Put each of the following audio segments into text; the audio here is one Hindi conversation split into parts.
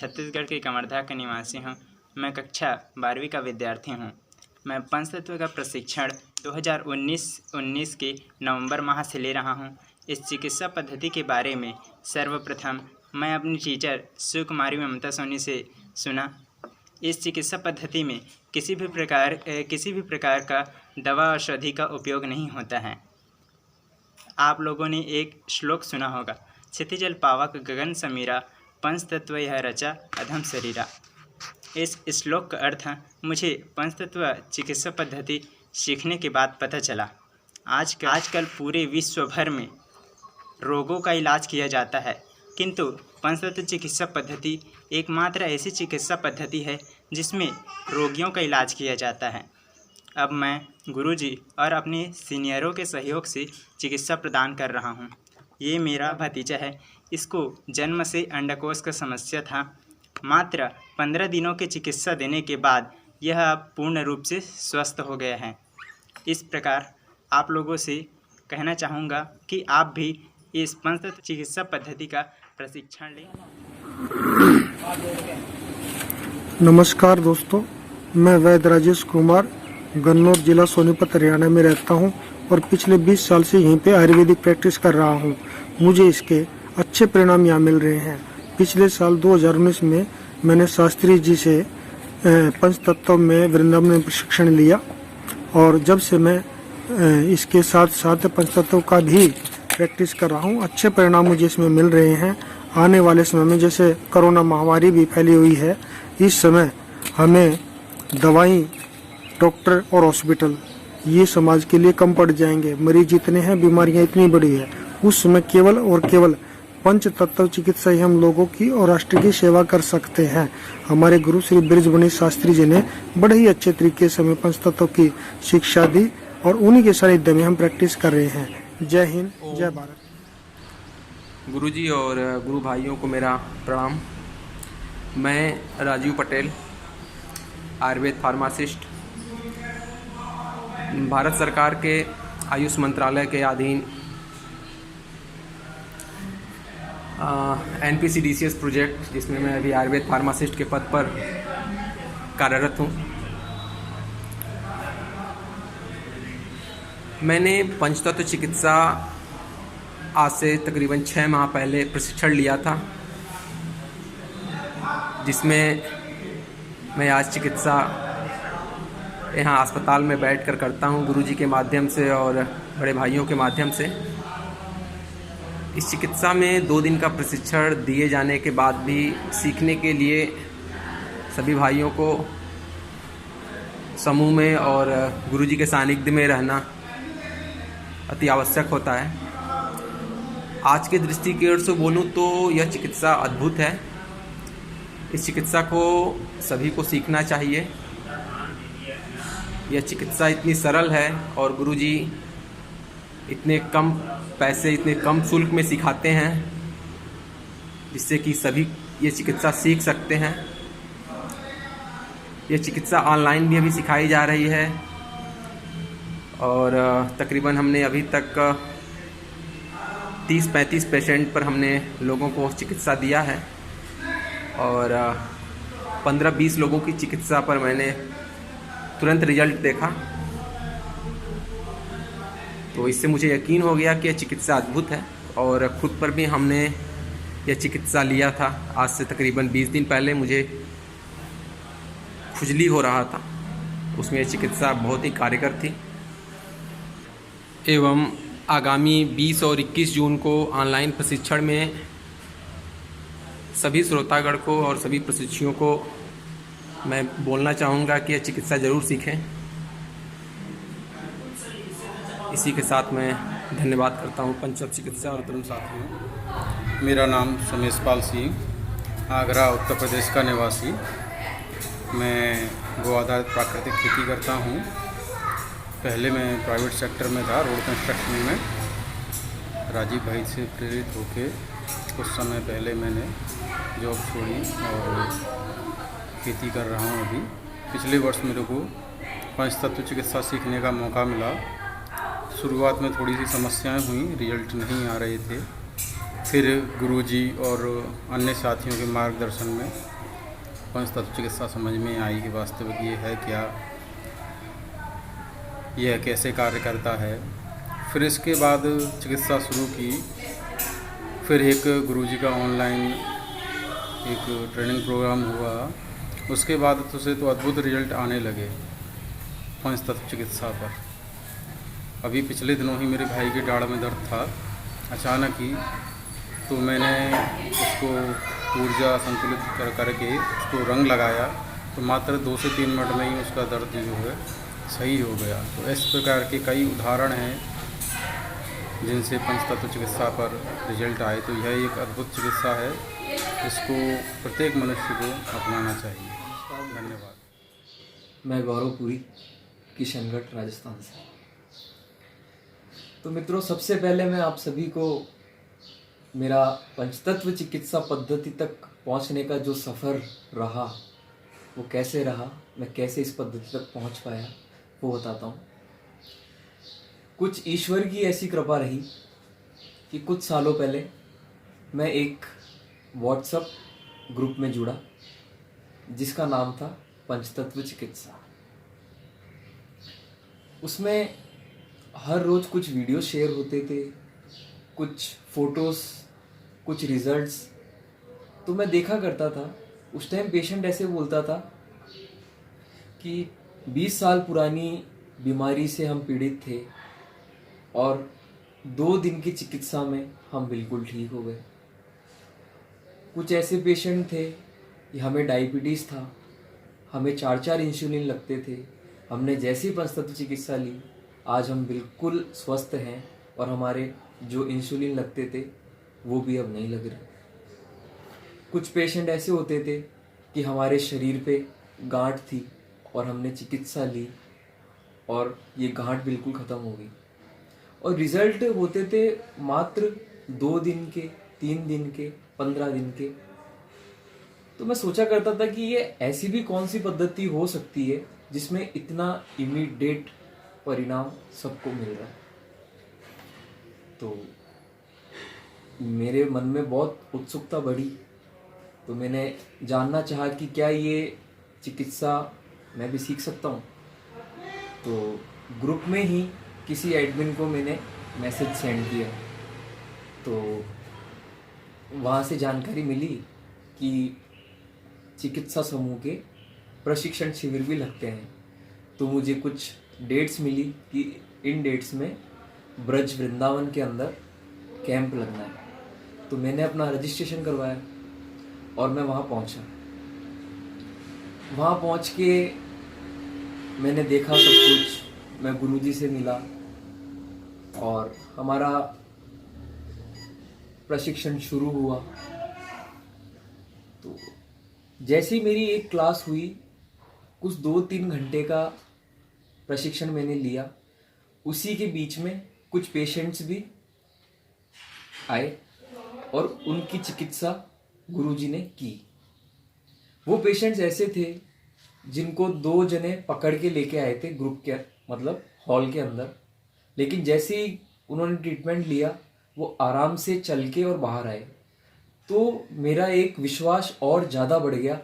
छत्तीसगढ़ के कवर्धा का निवासी हूँ। मैं कक्षा 12वीं का विद्यार्थी हूँ। मैं पंचतत्व का प्रशिक्षण 2019 के नवंबर माह से ले रहा हूँ। इस चिकित्सा पद्धति के बारे में सर्वप्रथम मैं अपनी टीचर सुकुमारी ममता सोनी से सुना। इस चिकित्सा पद्धति में किसी भी प्रकार का दवा औषधि का उपयोग नहीं होता है। आप लोगों ने एक श्लोक सुना होगा, क्षितिजल पावक गगन समीरा, पंचतत्व यह रचा अधम शरीरा। इस श्लोक का अर्थ मुझे पंचतत्व चिकित्सा पद्धति सीखने के बाद पता चला। आजकल पूरे विश्व भर में रोगों का इलाज किया जाता है, किंतु पंचतत्व चिकित्सा पद्धति एकमात्र ऐसी चिकित्सा पद्धति है जिसमें रोगियों का इलाज किया जाता है। अब मैं गुरुजी और अपने सीनियरों के सहयोग से चिकित्सा प्रदान कर रहा हूँ। ये मेरा भतीजा है। इसको जन्म से अंडकोश का समस्या था। मात्र 15 दिनों की चिकित्सा देने के बाद यह अब पूर्ण रूप से स्वस्थ हो गया है। इस प्रकार आप लोगों से कहना चाहूँगा कि आप भी इस पंचतत्व चिकित्सा पद्धति का प्रशिक्षण लें। नमस्कार दोस्तों, मैं वैद्य राजेश कुमार गन्नौर जिला सोनीपत हरियाणा में रहता हूं और पिछले 20 साल से यहीं पे आयुर्वेदिक प्रैक्टिस कर रहा हूं। मुझे इसके अच्छे परिणाम यहाँ मिल रहे हैं। पिछले साल 2019 में मैंने शास्त्री जी से पंचतत्व में वृंदावन में प्रशिक्षण लिया और जब से मैं इसके साथ साथ पंचतत्व का भी प्रैक्टिस कर रहा हूँ। अच्छे परिणाम मुझे इसमें मिल रहे हैं। आने वाले समय में जैसे कोरोना महामारी भी फैली हुई है, इस समय हमें दवाई, डॉक्टर और हॉस्पिटल ये समाज के लिए कम पड़ जाएंगे। मरीज इतने हैं, बीमारियां इतनी बड़ी है, उस समय केवल और केवल पंचतत्व चिकित्सा ही हम लोगों की और राष्ट्र की सेवा कर सकते हैं। हमारे गुरु श्री बृजबणी शास्त्री जी ने बड़े ही अच्छे तरीके से हमें पंचतत्व की शिक्षा दी और उन्हीं के सानिध्य में हम प्रैक्टिस कर रहे हैं। जय हिंद, जय भारत। गुरुजी और गुरु भाइयों को मेरा प्रणाम। मैं राजीव पटेल, आयुर्वेद फार्मासिस्ट, भारत सरकार के आयुष मंत्रालय के अधीन NPCDCS प्रोजेक्ट, जिसमें मैं अभी आयुर्वेद फार्मासिस्ट के पद पर कार्यरत हूँ। मैंने पंचतत्व चिकित्सा आज से तकरीबन 6 माह पहले प्रशिक्षण लिया था, जिसमें मैं आज चिकित्सा यहाँ अस्पताल में बैठकर करता हूँ, गुरुजी के माध्यम से और बड़े भाइयों के माध्यम से। इस चिकित्सा में 2 दिन का प्रशिक्षण दिए जाने के बाद भी सीखने के लिए सभी भाइयों को समूह में और गुरुजी के सानिध्य में रहना अति आवश्यक होता है। आज के दृष्टिकोण से बोलूँ तो यह चिकित्सा अद्भुत है। इस चिकित्सा को सभी को सीखना चाहिए। यह चिकित्सा इतनी सरल है और गुरुजी इतने कम पैसे, इतने कम शुल्क में सिखाते हैं, जिससे कि सभी ये चिकित्सा सीख सकते हैं। यह चिकित्सा ऑनलाइन भी अभी सिखाई जा रही है और तकरीबन हमने अभी तक 30-35 पेशेंट पर हमने लोगों को चिकित्सा दिया है और 15-20 लोगों की चिकित्सा पर मैंने तुरंत रिजल्ट देखा। तो इससे मुझे यकीन हो गया कि यह चिकित्सा अद्भुत है और खुद पर भी हमने यह चिकित्सा लिया था। आज से तकरीबन 20 दिन पहले मुझे खुजली हो रहा था, उसमें यह चिकित्सा बहुत ही कारगर थी। एवं आगामी 20 और 21 जून को ऑनलाइन प्रशिक्षण में सभी श्रोतागण को और सभी प्रशिक्षुओं को मैं बोलना चाहूँगा कि यह चिकित्सा ज़रूर सीखें। इसी के साथ मैं धन्यवाद करता हूँ पंचतत्व चिकित्सा और तरुण साथियों। मेरा नाम समेश पाल सिंह, आगरा उत्तर प्रदेश का निवासी। मैं गो आधारित प्राकृतिक खेती करता हूँ। पहले मैं प्राइवेट सेक्टर में था, रोड कंस्ट्रक्शन में। राजीव भाई से प्रेरित होकर कुछ समय पहले मैंने जॉब छोड़ी और खेती कर रहा हूँ अभी। पिछले वर्ष मेरे को पंचतत्व चिकित्सा सीखने का मौका मिला। शुरुआत में थोड़ी सी समस्याएं हुई, रिजल्ट नहीं आ रहे थे। फिर गुरुजी और अन्य साथियों के मार्गदर्शन में पंचतत्व चिकित्सा समझ में आई कि वास्तविक ये है क्या, यह कैसे कार्य करता है। फिर इसके बाद चिकित्सा शुरू की। फिर एक गुरुजी का ऑनलाइन एक ट्रेनिंग प्रोग्राम हुआ। उसके बाद से तो अद्भुत रिजल्ट आने लगे पंचतत्व चिकित्सा पर। अभी पिछले दिनों ही मेरे भाई के दाढ़ में दर्द था अचानक ही, तो मैंने उसको ऊर्जा संतुलित करके उसको रंग लगाया, तो मात्र 2 से 3 मिनट में ही उसका दर्द जो है सही हो गया। तो इस प्रकार के कई उदाहरण हैं जिनसे पंचतत्व चिकित्सा पर रिजल्ट आए। तो यह एक अद्भुत चिकित्सा है, इसको प्रत्येक मनुष्य को अपनाना चाहिए। धन्यवाद। मैं गौरवपुरी किशनगढ़ राजस्थान से। तो मित्रों, सबसे पहले मैं आप सभी को मेरा पंचतत्व चिकित्सा पद्धति तक पहुंचने का जो सफ़र रहा वो कैसे रहा, मैं कैसे इस पद्धति तक पहुंच पाया वो बताता हूं। कुछ ईश्वर की ऐसी कृपा रही कि कुछ सालों पहले मैं एक व्हाट्सएप ग्रुप में जुड़ा जिसका नाम था पंचतत्व चिकित्सा। उसमें हर रोज़ कुछ वीडियो शेयर होते थे, कुछ फ़ोटोज़, कुछ रिज़ल्ट्स। तो मैं देखा करता था। उस टाइम पेशेंट ऐसे बोलता था कि 20 साल पुरानी बीमारी से हम पीड़ित थे और 2 दिन की चिकित्सा में हम बिल्कुल ठीक हो गए। कुछ ऐसे पेशेंट थे कि हमें डायबिटीज़ था, हमें 4-4 इंसुलिन लगते थे, हमने जैसी पंचतत्व चिकित्सा ली आज हम बिल्कुल स्वस्थ हैं और हमारे जो इंसुलिन लगते थे वो भी अब नहीं लग रहे। कुछ पेशेंट ऐसे होते थे कि हमारे शरीर पे गांठ थी और हमने चिकित्सा ली और ये गांठ बिल्कुल ख़त्म हो गई, और रिज़ल्ट होते थे मात्र 2 दिन के, 3 दिन के, 15 दिन के। तो मैं सोचा करता था कि ये ऐसी भी कौन सी पद्धति हो सकती है जिसमें इतना इमीडिएट परिणाम सबको मिल रहा है। तो मेरे मन में बहुत उत्सुकता बढ़ी, तो मैंने जानना चाहा कि क्या ये चिकित्सा मैं भी सीख सकता हूँ। तो ग्रुप में ही किसी एडमिन को मैंने मैसेज सेंड किया, तो वहाँ से जानकारी मिली कि चिकित्सा समूह के प्रशिक्षण शिविर भी लगते हैं। तो मुझे कुछ डेट्स मिली कि इन डेट्स में ब्रज वृंदावन के अंदर कैंप लगना है। तो मैंने अपना रजिस्ट्रेशन करवाया और मैं वहाँ पहुँचा। वहाँ पहुँच के मैंने देखा सब कुछ, मैं गुरुजी से मिला और हमारा प्रशिक्षण शुरू हुआ। तो जैसी मेरी एक क्लास हुई, कुछ 2-3 घंटे का प्रशिक्षण मैंने लिया। उसी के बीच में कुछ पेशेंट्स भी आए और उनकी चिकित्सा गुरुजी ने की। वो पेशेंट्स ऐसे थे जिनको 2 जने पकड़ के लेके आए थे ग्रुप के, मतलब हॉल के अंदर, लेकिन जैसे ही उन्होंने ट्रीटमेंट लिया वो आराम से चल के और बाहर आए। तो मेरा एक विश्वास और ज़्यादा बढ़ गया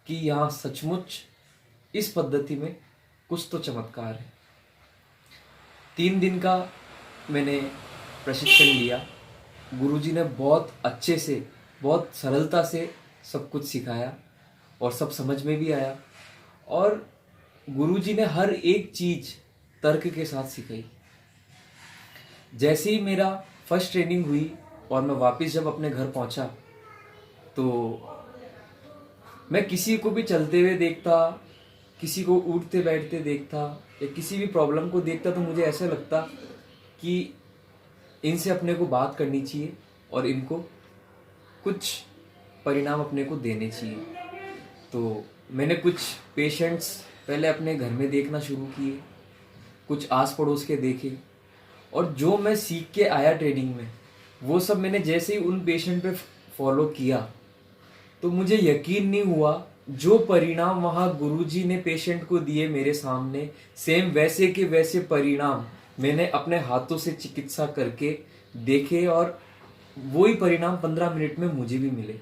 कि यहाँ सचमुच इस पद्धति में कुछ तो चमत्कार है। 3 दिन का मैंने प्रशिक्षण लिया। गुरुजी ने बहुत अच्छे से, बहुत सरलता से सब कुछ सिखाया और सब समझ में भी आया, और गुरुजी ने हर एक चीज़ तर्क के साथ सिखाई। जैसे ही मेरा फर्स्ट ट्रेनिंग हुई और मैं वापस जब अपने घर पहुंचा, तो मैं किसी को भी चलते हुए देखता, किसी को उठते बैठते देखता या किसी भी प्रॉब्लम को देखता, तो मुझे ऐसा लगता कि इनसे अपने को बात करनी चाहिए और इनको कुछ परिणाम अपने को देने चाहिए। तो मैंने कुछ पेशेंट्स पहले अपने घर में देखना शुरू किए, कुछ आस पड़ोस के देखे, और जो मैं सीख के आया ट्रेनिंग में वो सब मैंने जैसे ही उन पेशेंट पे फॉलो किया, तो मुझे यकीन नहीं हुआ जो परिणाम वहाँ गुरुजी ने पेशेंट को दिए मेरे सामने, सेम वैसे के वैसे परिणाम मैंने अपने हाथों से चिकित्सा करके देखे, और वही परिणाम 15 मिनट में मुझे भी मिले।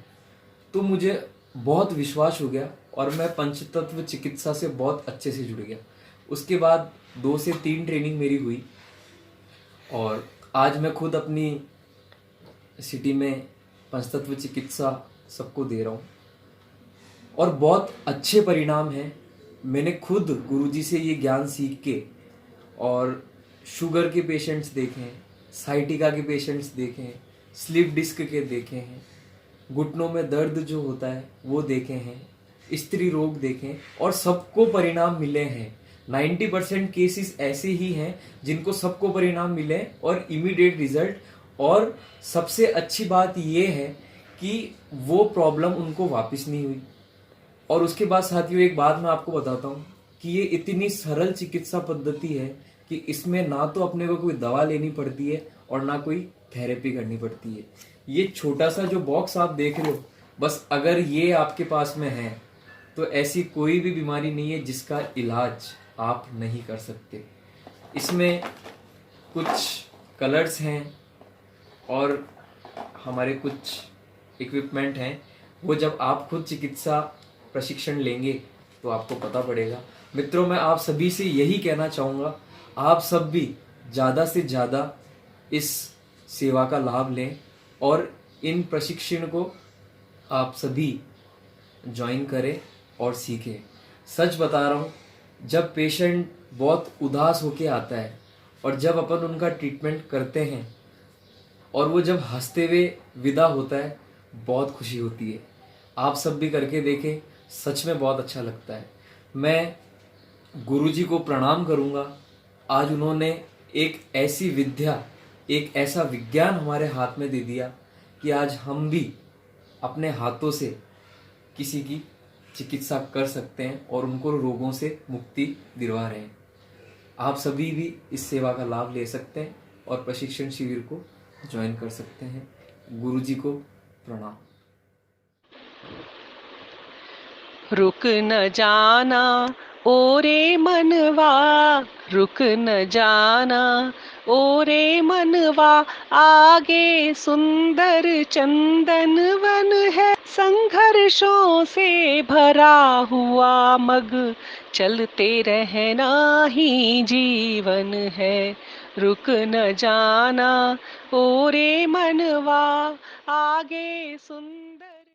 तो मुझे बहुत विश्वास हो गया और मैं पंचतत्व चिकित्सा से बहुत अच्छे से जुड़ गया। उसके बाद 2 से 3 ट्रेनिंग मेरी हुई और आज मैं खुद अपनी सिटी में पंचतत्व चिकित्सा सबको दे रहा हूँ और बहुत अच्छे परिणाम हैं। मैंने खुद गुरुजी से ये ज्ञान सीख के और शुगर के पेशेंट्स देखे हैं, साइटिका के पेशेंट्स देखे हैं, स्लिप डिस्क के देखे हैं, घुटनों में दर्द जो होता है वो देखे हैं, स्त्री रोग देखे हैं और सबको परिणाम मिले हैं। 90% केसेस ऐसे ही हैं जिनको सबको परिणाम मिले और इमीडिएट रिजल्ट। और सबसे अच्छी बात ये है कि वो प्रॉब्लम उनको वापस नहीं हुई। और उसके बाद साथियों एक बात मैं आपको बताता हूँ कि ये इतनी सरल चिकित्सा पद्धति है कि इसमें ना तो अपने को कोई दवा लेनी पड़ती है और ना कोई थेरेपी करनी पड़ती है। ये छोटा सा जो बॉक्स आप देख रहे हो, बस अगर ये आपके पास में है तो ऐसी कोई भी बीमारी नहीं है जिसका इलाज आप नहीं कर सकते। इसमें कुछ कलर्स हैं और हमारे कुछ इक्विपमेंट हैं, वो जब आप खुद चिकित्सा प्रशिक्षण लेंगे तो आपको पता पड़ेगा। मित्रों, मैं आप सभी से यही कहना चाहूँगा, आप सब भी ज़्यादा से ज़्यादा इस सेवा का लाभ लें और इन प्रशिक्षण को आप सभी ज्वाइन करें और सीखें। सच बता रहा हूँ, जब पेशेंट बहुत उदास होके आता है और जब अपन उनका ट्रीटमेंट करते हैं और वो जब हंसते हुए विदा होता है, बहुत खुशी होती है। आप सब भी करके देखें, सच में बहुत अच्छा लगता है। मैं गुरुजी को प्रणाम करूँगा, आज उन्होंने एक ऐसी विद्या, एक ऐसा विज्ञान हमारे हाथ में दे दिया कि आज हम भी अपने हाथों से किसी की चिकित्सा कर सकते हैं और उनको रोगों से मुक्ति दिलवा रहे हैं। आप सभी भी इस सेवा का लाभ ले सकते हैं और प्रशिक्षण शिविर को ज्वाइन कर सकते हैं। गुरुजी को प्रणाम। रुक न जाना ओ रे मनवा, रुक न जाना ओ रे मनवा, आगे सुंदर चंदन वन है, संघर्षों से भरा हुआ मग, चलते रहना ही जीवन है। रुक न जाना ओ रे मनवा, आगे सुंदर